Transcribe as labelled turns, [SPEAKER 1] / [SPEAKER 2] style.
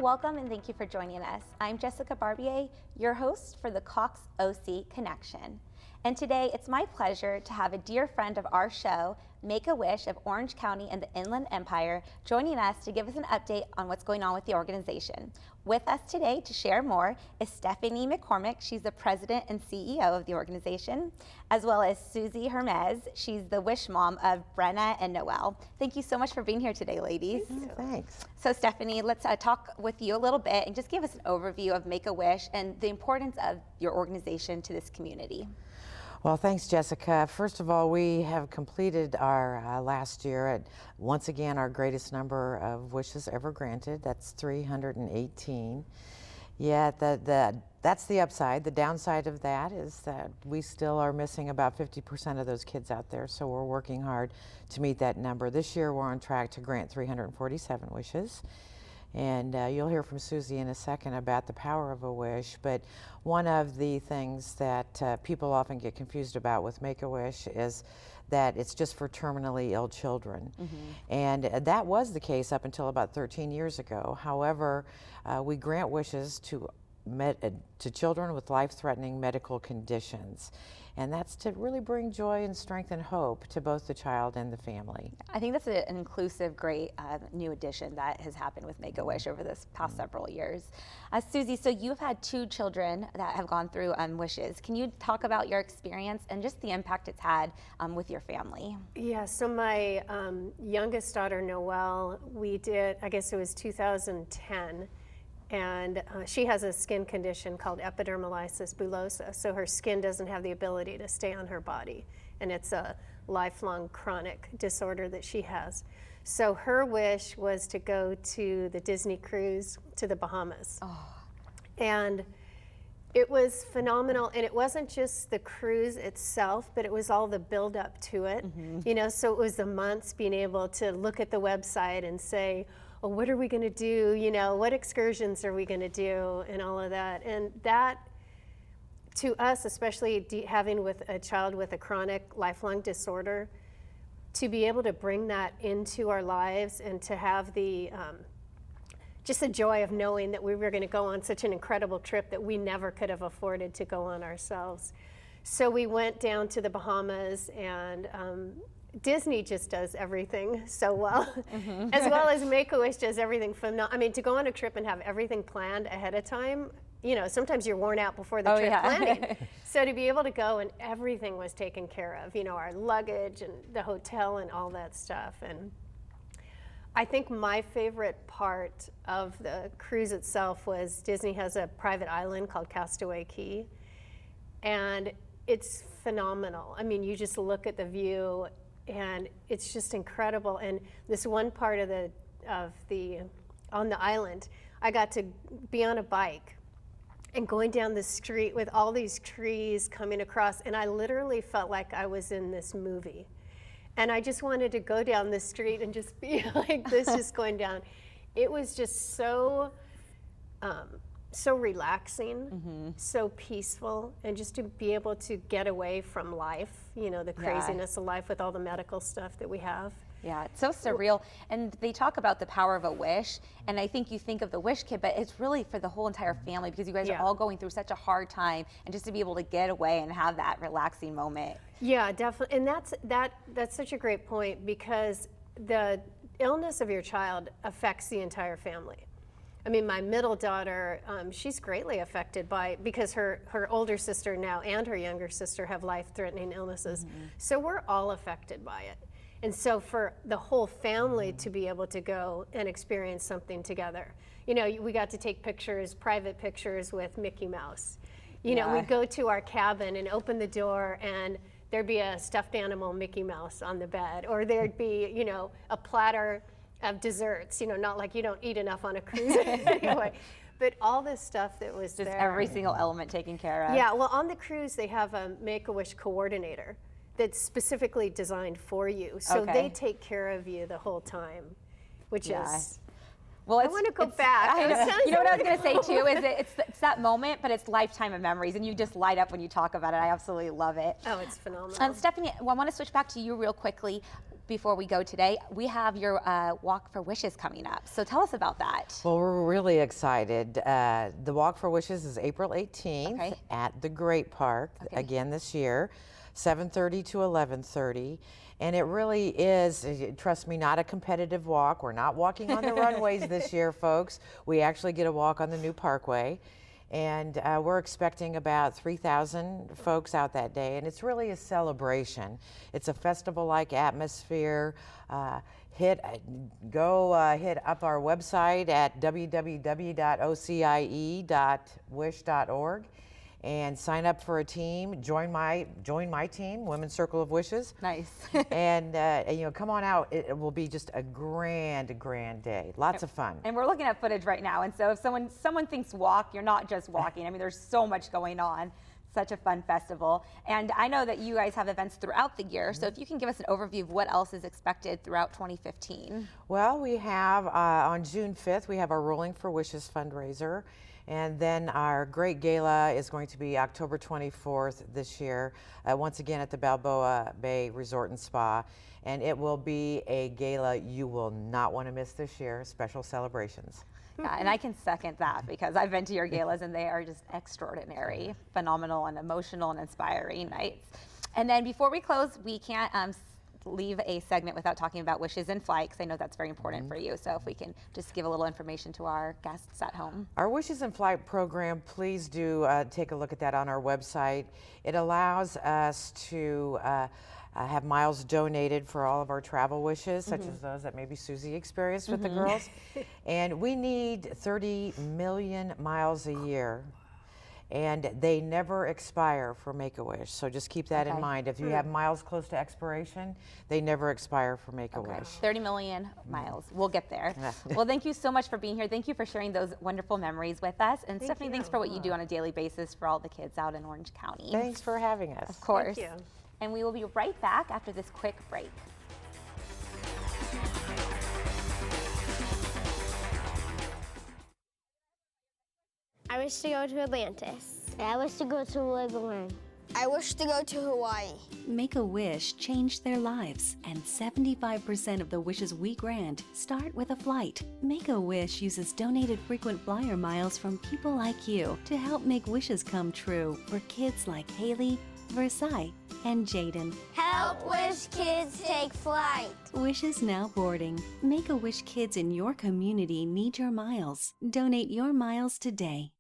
[SPEAKER 1] Welcome and thank you for joining us. I'm Jessica Barbier, your host for the Cox OC Connection. And today it's my pleasure to have a dear friend of our show, Make-A-Wish of Orange County and the Inland Empire, joining us to give us an update on what's going on with the organization. With us today to share more is Stephanie McCormick. She's the president and CEO of the organization, as well as Susie Hermes. She's the wish mom of Brenna and Noelle. Thank you so much for being here today, ladies.
[SPEAKER 2] Thanks.
[SPEAKER 1] So Stephanie, let's talk with you a little bit and just give us an overview of Make-A-Wish and the importance of your organization to this community.
[SPEAKER 2] Well, thanks, Jessica. First of all, we have completed our last year at, once again, our greatest number of wishes ever granted. That's 318. Yeah, that's the upside. The downside of that is that we still are missing about 50% of those kids out there, so we're working hard to meet that number. This year, we're on track to grant 347 wishes. And you'll hear from Susie in a second about the power of a wish. But one of the things that people often get confused about with Make-A-Wish is that it's just for terminally ill children. And that was the case up until about 13 years ago. However, we grant wishes to children with life-threatening medical conditions. And that's to really bring joy and strength and hope to both the child and the family.
[SPEAKER 1] I think that's an inclusive, great new addition that has happened with Make-A-Wish over this past several years. Susie, so you've had 2 children that have gone through wishes. Can you talk about your experience and just the impact it's had with your family?
[SPEAKER 3] Yeah, so my youngest daughter, Noelle, we did, I guess it was 2010. And she has a skin condition called epidermolysis bullosa, so her skin doesn't have the ability to stay on her body, and it's a lifelong chronic disorder that she has. So her wish was to go to the Disney cruise to the Bahamas. And it was phenomenal, and it wasn't just the cruise itself, but it was all the build up to it. You know, so it was the months being able to look at the website and say, well, what are we going to do? You know, what excursions are we going to do, and all of that. And that, to us, especially having with a child with a chronic lifelong disorder, to be able to bring that into our lives and to have the just the joy of knowing that we were going to go on such an incredible trip that we never could have afforded to go on ourselves. So we went down to the Bahamas, and Disney just does everything so well, as well as Make-A-Wish does everything phenomenal. I mean, to go on a trip and have everything planned ahead of time, you know, sometimes you're worn out before the trip planning. So to be able to go and everything was taken care of, you know, our luggage and the hotel and all that stuff. And I think my favorite part of the cruise itself was Disney has a private island called Castaway Cay, and it's phenomenal. I mean, you just look at the view, and it's just incredible. And this one part of on the island, I got to be on a bike and going down the street with all these trees coming across, and I literally felt like I was in this movie. And I just wanted to go down the street and just be like this, just going down. It was just so so relaxing, so peaceful, and just to be able to get away from life, you know, the craziness of life with all the medical stuff that we have.
[SPEAKER 1] Yeah, it's so surreal. And they talk about the power of a wish, and I think you think of the wish kit, but it's really for the whole entire family, because you guys are all going through such a hard time, and just to be able to get away and have that relaxing moment.
[SPEAKER 3] Yeah, definitely. And that's such a great point, because the illness of your child affects the entire family. I mean, my middle daughter, she's greatly affected because her older sister now and her younger sister have life-threatening illnesses. So we're all affected by it. And so for the whole family to be able to go and experience something together, you know, we got to take pictures, private pictures with Mickey Mouse. You know, we'd go to our cabin and open the door, and there'd be a stuffed animal Mickey Mouse on the bed, or there'd be, you know, a platter of desserts, you know, not like you don't eat enough on a cruise anyway, but all this stuff that was
[SPEAKER 1] just
[SPEAKER 3] there.
[SPEAKER 1] Every single element taken care of.
[SPEAKER 3] Yeah, well, on the cruise, they have a Make-A-Wish coordinator that's specifically designed for you. So they take care of you the whole time, which is, well, I want to go back.
[SPEAKER 1] You know what I was going to say too is it's that moment, but it's lifetime of memories, and you just light up when you talk about it. I absolutely love it.
[SPEAKER 3] Oh, it's phenomenal.
[SPEAKER 1] Stephanie, I want to switch back to you real quickly. before we go today, we have your Walk for Wishes coming up. So tell us about that.
[SPEAKER 2] Well, we're really excited. The Walk for Wishes is April 18th at the Great Park again this year, 7:30 to 11:30. And it really is, trust me, not a competitive walk. We're not walking on the runways this year, folks. We actually get a walk on the new parkway. And we're expecting about 3,000 folks out that day. And it's really a celebration. It's a festival-like atmosphere. Hit up our website at www.ocie.wish.org and sign up for a team. Join my team, Women's Circle of Wishes.
[SPEAKER 1] Nice.
[SPEAKER 2] And come on out. It will be just a grand day. Lots of fun.
[SPEAKER 1] And we're looking at footage right now. And so if someone thinks walk, you're not just walking. I mean, there's so much going on. Such a fun festival. And I know that you guys have events throughout the year. So if you can give us an overview of what else is expected throughout 2015.
[SPEAKER 2] Well, we have on June 5th, we have our Rolling for Wishes fundraiser. And then our great gala is going to be October 24th this year, once again at the Balboa Bay Resort and Spa. And it will be a gala you will not want to miss this year, special celebrations.
[SPEAKER 1] Yeah, and I can second that because I've been to your galas and they are just extraordinary, phenomenal and emotional and inspiring nights. And then before we close, we can't leave a segment without talking about Wishes in Flight, because I know that's very important for you. So if we can just give a little information to our guests at home.
[SPEAKER 2] Our Wishes in Flight program, please do take a look at that on our website. It allows us to have miles donated for all of our travel wishes, such as those that maybe Susie experienced with the girls. And we need 30 million miles a year. And they never expire for Make-A-Wish, so just keep that in mind. If you have miles close to expiration, they never expire for Make-A-Wish.
[SPEAKER 1] 30 million miles. We'll get there. Well, thank you so much for being here. Thank you for sharing those wonderful memories with us. And Stephanie, thanks for what you do on a daily basis for all the kids out in Orange County.
[SPEAKER 2] Thanks for having us.
[SPEAKER 1] Of course.
[SPEAKER 3] Thank you.
[SPEAKER 1] And we will be right back after this quick break.
[SPEAKER 4] I wish to go to Atlantis. I wish to go to Legoland.
[SPEAKER 5] I wish to go to Hawaii.
[SPEAKER 6] Make-A-Wish changed their lives, and 75% of the wishes we grant start with a flight. Make-A-Wish uses donated frequent flyer miles from people like you to help make wishes come true for kids like Haley, Versailles, and Jaden.
[SPEAKER 4] Help Wish Kids take flight.
[SPEAKER 6] Wishes now boarding. Make-A-Wish kids in your community need your miles. Donate your miles today.